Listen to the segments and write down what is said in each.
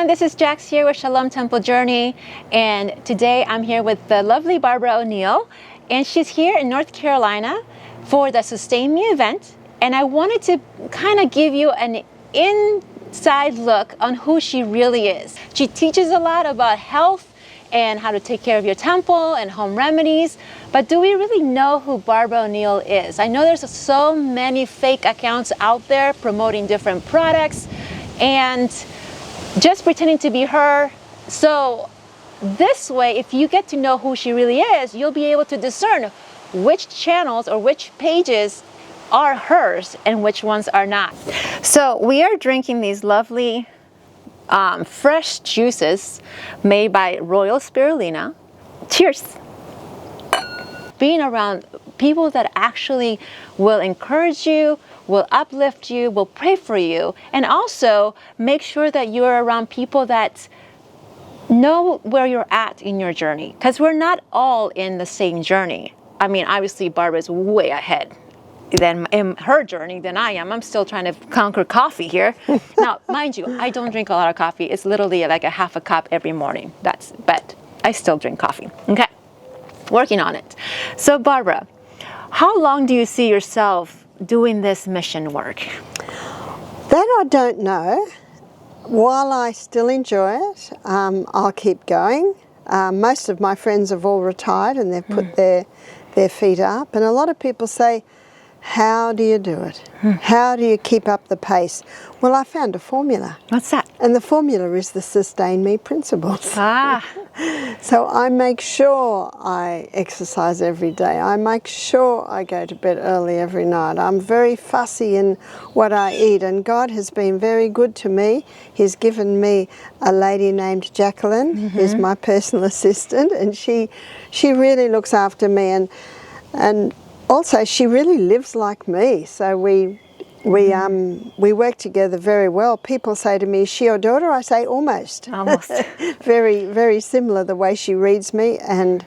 everyone, this is Jax here with Shalom Temple Journey, and today I'm here with the lovely Barbara O'Neill, and she's here in North Carolina for the Sustain Me event, and I wanted to kind of give you an inside look on who she really is. She teaches a lot about health and how to take care of your temple and home remedies, but do we really know who Barbara O'Neill is? I know there's so many fake accounts out there promoting different products and just pretending to be her. So this way, if you get to know who she really is, you'll be able to discern which channels or which pages are hers and which ones are not. So we are drinking these lovely fresh juices made by Royal Spirulina. Cheers. Being around people that actually will encourage you, will uplift you, will pray for you, and also make sure that you're around people that know where you're at in your journey, because we're not all in the same journey. I mean, obviously Barbara's way ahead than in her journey than I am. I'm still trying to conquer coffee here. Now, mind you, I don't drink a lot of coffee. It's literally like a half a cup every morning. But I still drink coffee. Okay, working on it. So Barbara, how long do you see yourself doing this mission work? That I don't know. While I still enjoy it, I'll keep going. Most of my friends have all retired and they've put their feet up. And a lot of people say, how do you do it? How do you keep up the pace? Well, I found a formula. What's that? And the formula is the Sustain Me principles. Ah. So I make sure I exercise every day. I make sure I go to bed early every night. I'm very fussy in what I eat, and God has been very good to me. He's given me a lady named Jacqueline, who's my personal assistant, and she really looks after me, and also she really lives like me. So we work together very well. People say to me, is she your daughter? I say, almost. Almost. Very, very similar, the way she reads me and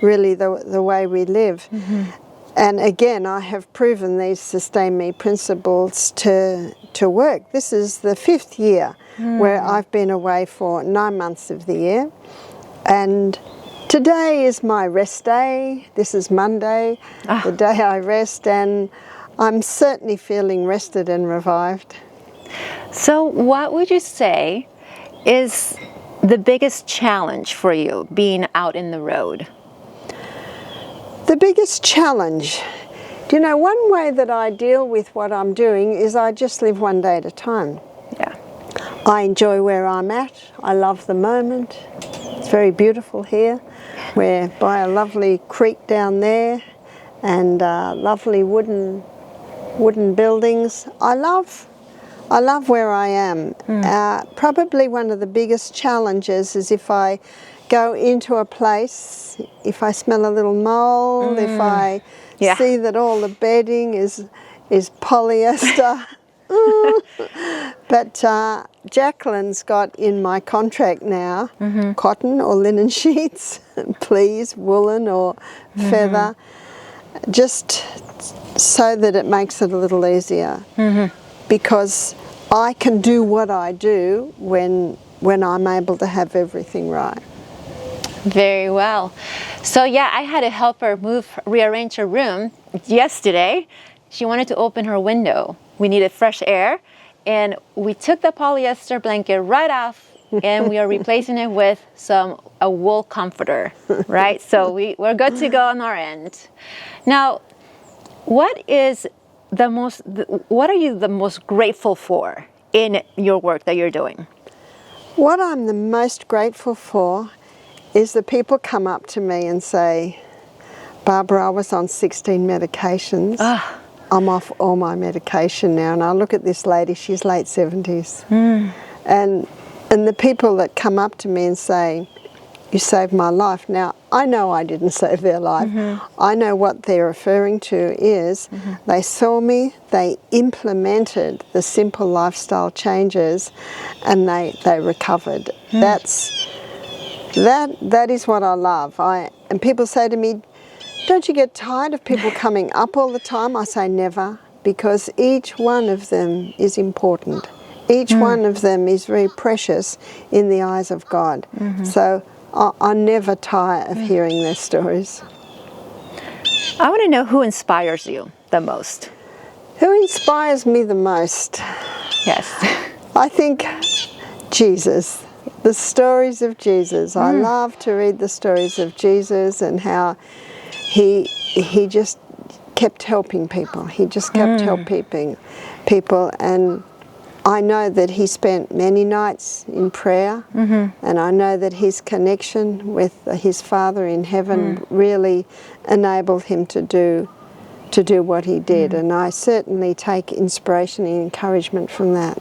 really the way we live. And again, I have proven these Sustain Me principles to work. This is the 5th year where I've been away for 9 months of the year. And today is my rest day. This is Monday, the day I rest, and I'm certainly feeling rested and revived. So what would you say is the biggest challenge for you being out in the road? The biggest challenge? Do you know, one way that I deal with what I'm doing is I just live one day at a time. Yeah. I enjoy where I'm at. I love the moment. It's very beautiful here. We're by a lovely creek down there and lovely wooden buildings. I love where I am. Probably one of the biggest challenges is if I go into a place, if I smell a little mold, if I see that all the bedding is polyester. But Jacqueline's got in my contract now cotton or linen sheets, please, woolen or feather, just so that it makes it a little easier, because I can do what I do when I'm able to have everything right. Very well. So yeah, I had to help her rearrange her room yesterday. She wanted to open her window. We needed fresh air, and we took the polyester blanket right off and we are replacing it with a wool comforter, right? So we're good to go on our end. Now, what are you the most grateful for in your work that you're doing? What I'm the most grateful for is that people come up to me and say, Barbara, I was on 16 medications. I'm off all my medication now. And I look at this lady, she's late 70s. And the people that come up to me and say, you saved my life. Now, I know I didn't save their life. I know what they're referring to is they saw me, they implemented the simple lifestyle changes, and they recovered. That is what I love. And people say to me, don't you get tired of people coming up all the time? I say never, because each one of them is important. Each one of them is very precious in the eyes of God. So I never tire of hearing their stories. I want to know who inspires you the most. Who inspires me the most? Yes. I think Jesus. The stories of Jesus. I love to read the stories of Jesus and how he just kept helping people. He just kept helping people, and I know that he spent many nights in prayer, and I know that his connection with his Father in heaven really enabled him to do what he did, and I certainly take inspiration and encouragement from that.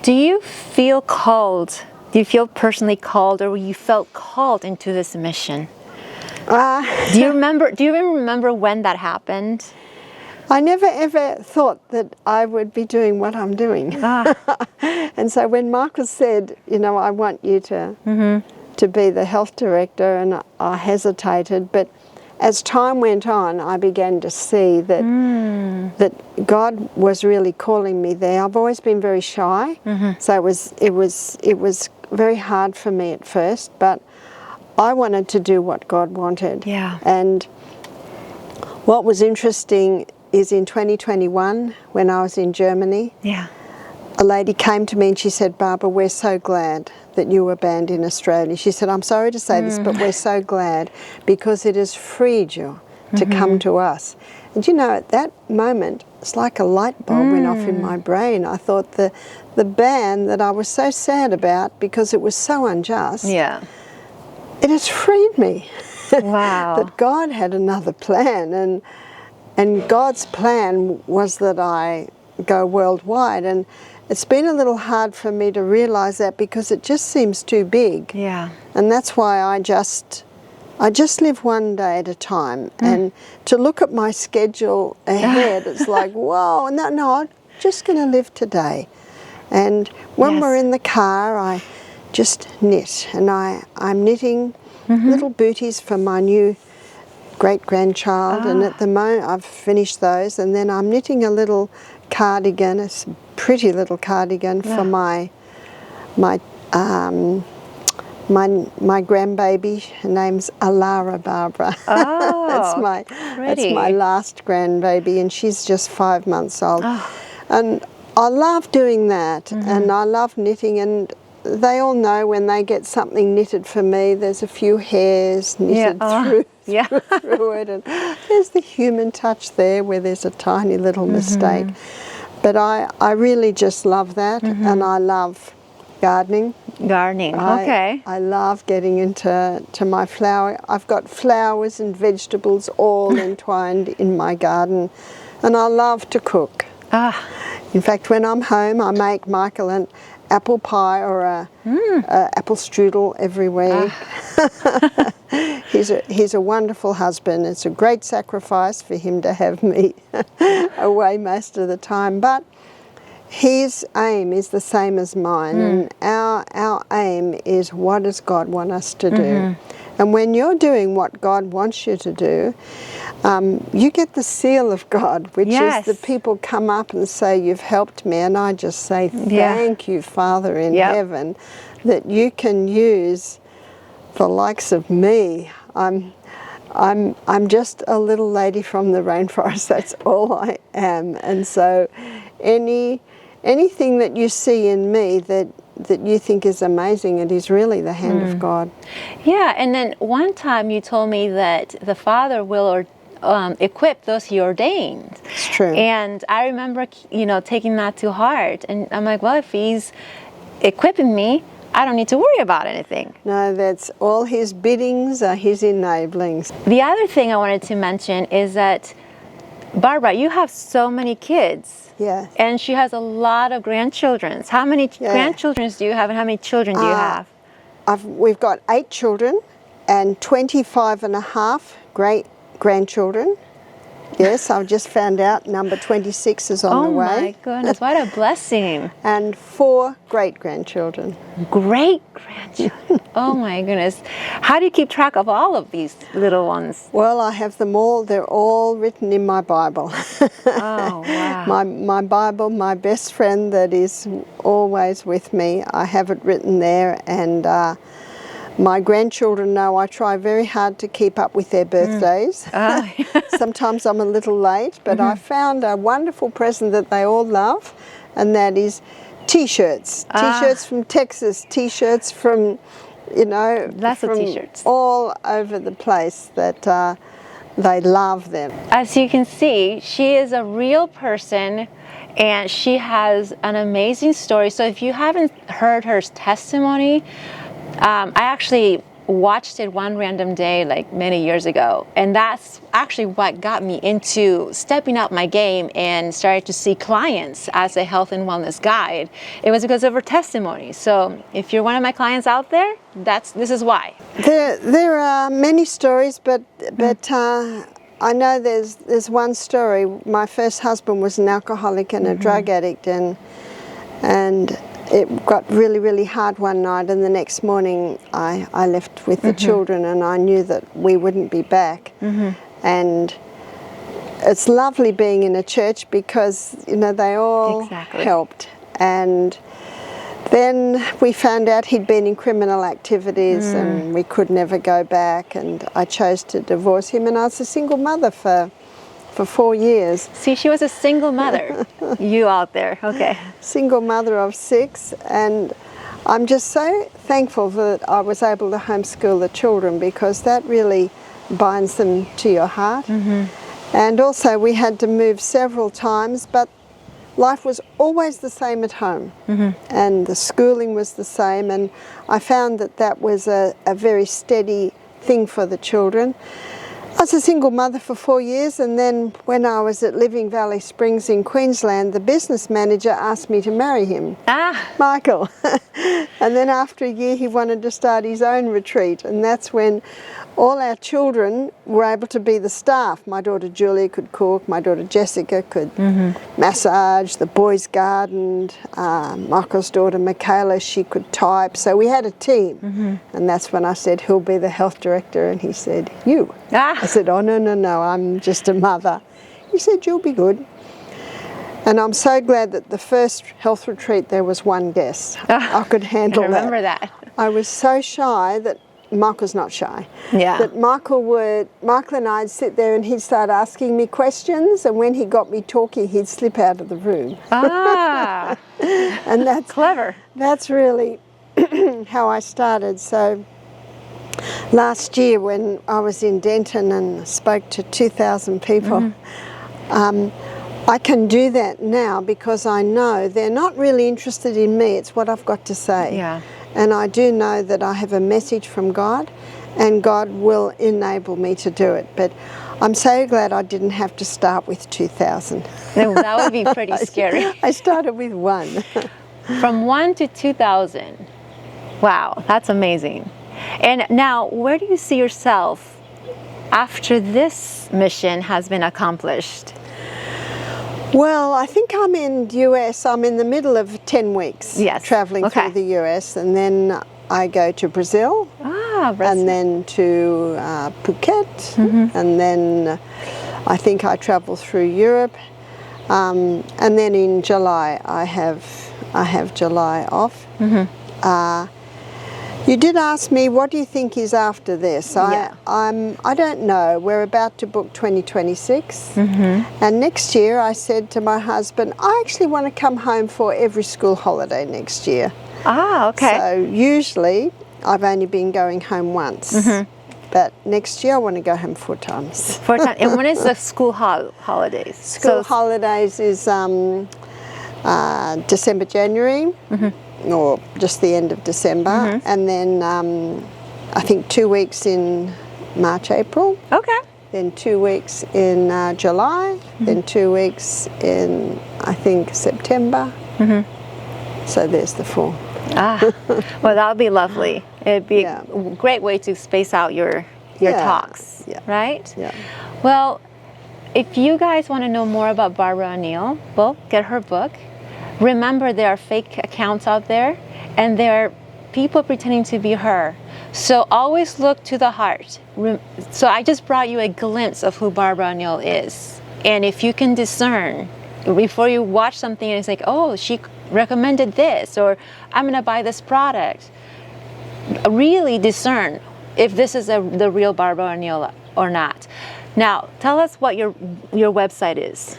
Do you feel called? Do you feel personally called, or you felt called into this mission? Do you remember? Do you even remember when that happened? I never ever thought that I would be doing what I'm doing. And so when Michael said, you know, I want you to be the health director, and I hesitated, but as time went on, I began to see that that God was really calling me there. I've always been very shy, so it was very hard for me at first, but I wanted to do what God wanted. Yeah. And what was interesting is in 2021, when I was in Germany, a lady came to me and she said, Barbara, we're so glad that you were banned in Australia. She said, I'm sorry to say this, but we're so glad because it has freed you to come to us. And you know, at that moment, it's like a light bulb went off in my brain. I thought the ban that I was so sad about because it was so unjust, it has freed me. Wow. That God had another plan, and God's plan was that I go worldwide, and it's been a little hard for me to realize that because it just seems too big. Yeah. And that's why I just live one day at a time, and to look at my schedule ahead, it's like, whoa, no, I'm just going to live today. And when we're in the car, I just knit, and I'm knitting little booties for my new great-grandchild, and at the moment I've finished those, and then I'm knitting a little cardigan, a pretty little cardigan for my grandbaby. Her name's Alara Barbara. Oh, that's my last grandbaby, and she's just 5 months old. And I love doing that, and I love knitting, and they all know when they get something knitted for me, there's a few hairs knitted through it, and there's the human touch there where there's a tiny little mistake. But I really just love that, and I love gardening. Okay. I love getting into my flower. I've got flowers and vegetables all entwined in my garden, and I love to cook. In fact, when I'm home, I make Michael an apple pie or a apple strudel every week. He's a wonderful husband. It's a great sacrifice for him to have me away most of the time, but his aim is the same as mine, and our aim is, what does God want us to do? And when you're doing what God wants you to do, you get the seal of God, which is the people come up and say, you've helped me, and I just say, thank you, Father in heaven, that you can use the likes of me. I'm just a little lady from the rainforest, that's all I am. And so anything that you see in me that you think is amazing, it is really the hand of God. Yeah, and then one time you told me that the Father will equip those He ordained. It's true. And I remember, taking that to heart. And I'm like, well, if He's equipping me, I don't need to worry about anything. No, that's all His biddings are His enablings. The other thing I wanted to mention is that, Barbara, you have so many kids. Yeah. And she has a lot of grandchildren. How many grandchildren do you have, and how many children do you have? We've got 8 children and 25 and a half great-grandchildren. Yes, I've just found out number 26 is on the way. Oh my goodness, what a blessing. And 4 great-grandchildren. Great-grandchildren. Oh my goodness. How do you keep track of all of these little ones? Well, I have them all. They're all written in my Bible. Oh, wow. My Bible, my best friend that is always with me. I have it written there, and my grandchildren know I try very hard to keep up with their birthdays. Oh. Sometimes I'm a little late, but I found a wonderful present that they all love, and that is T-shirts. T-shirts from Texas, T-shirts from, Lots of from T-shirts. all over the place, that they love them. As you can see, she is a real person and she has an amazing story. So if you haven't heard her testimony, I actually watched it one random day like many years ago, and that's actually what got me into stepping up my game and started to see clients as a health and wellness guide. It was because of her testimony. So if you're one of my clients out there, this is why. There are many stories, but I know there's one story. My first husband was an alcoholic and a drug addict, and it got really, really hard one night, and the next morning I left with the children, and I knew that we wouldn't be back. And it's lovely being in a church because, they all helped. And then we found out he'd been in criminal activities and we could never go back, and I chose to divorce him, and I was a single mother for 4 years. See, she was a single mother. You out there, okay. Single mother of 6, and I'm just so thankful that I was able to homeschool the children, because that really binds them to your heart. And also we had to move several times, but life was always the same at home, and the schooling was the same, and I found that was a very steady thing for the children. I was a single mother for 4 years, and then when I was at Living Valley Springs in Queensland, the business manager asked me to marry him, Michael. And then after a year he wanted to start his own retreat, and that's when all our children were able to be the staff. My daughter Julia could cook, my daughter Jessica could massage, the boys gardened, Michael's daughter Michaela, she could type. So we had a team, and that's when I said, who'll be the health director? And he said, you. I said, oh, no, I'm just a mother. He said, you'll be good. And I'm so glad that the first health retreat there was one guest. I could handle that. I remember that. I was so shy that Michael's not shy. Yeah. That Michael and I'd sit there and he'd start asking me questions, and when he got me talking, he'd slip out of the room. And that's clever. That's really how I started. So last year when I was in Denton and spoke to 2,000 people, I can do that now because I know they're not really interested in me, it's what I've got to say. Yeah. And I do know that I have a message from God, and God will enable me to do it. But I'm so glad I didn't have to start with 2,000. No, that would be pretty scary. I started with 1. From 1 to 2,000. Wow, that's amazing. And now, where do you see yourself after this mission has been accomplished? Well, I think I'm in the US. I'm in the middle of 10 weeks traveling through the US, and then I go to Brazil, Brazil. And then to Phuket, and then I think I travel through Europe, and then in July I have July off. You did ask me, what do you think is after this? I don't know. We're about to book 2026. And next year I said to my husband, I actually want to come home for every school holiday next year. Okay. So usually I've only been going home once. But next year I want to go home 4 times. 4 times. And when is the school holidays? School holidays is December, January. Or just the end of December, and then I think 2 weeks in March, April. Okay. Then 2 weeks in July. Then 2 weeks in, I think, September. So there's the 4. Well, that would be lovely. It'd be a great way to space out your talks, right? Yeah. Well, if you guys want to know more about Barbara O'Neill, well, get her book. Remember, there are fake accounts out there, and there are people pretending to be her. So always look to the heart. So I just brought you a glimpse of who Barbara O'Neill is. And if you can discern, before you watch something and it's like, oh, she recommended this, or I'm going to buy this product, really discern if this is the real Barbara O'Neill or not. Now, tell us what your website is.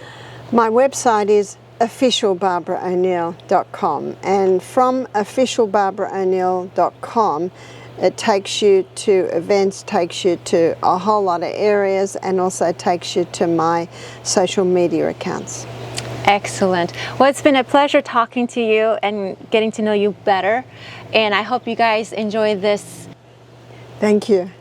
My website is officialbarbarao'neill.com, and from officialbarbarao'neill.com it takes you to events, takes you to a whole lot of areas, and also takes you to my social media accounts. Excellent. Well, it's been a pleasure talking to you and getting to know you better, and I hope you guys enjoy this. Thank you.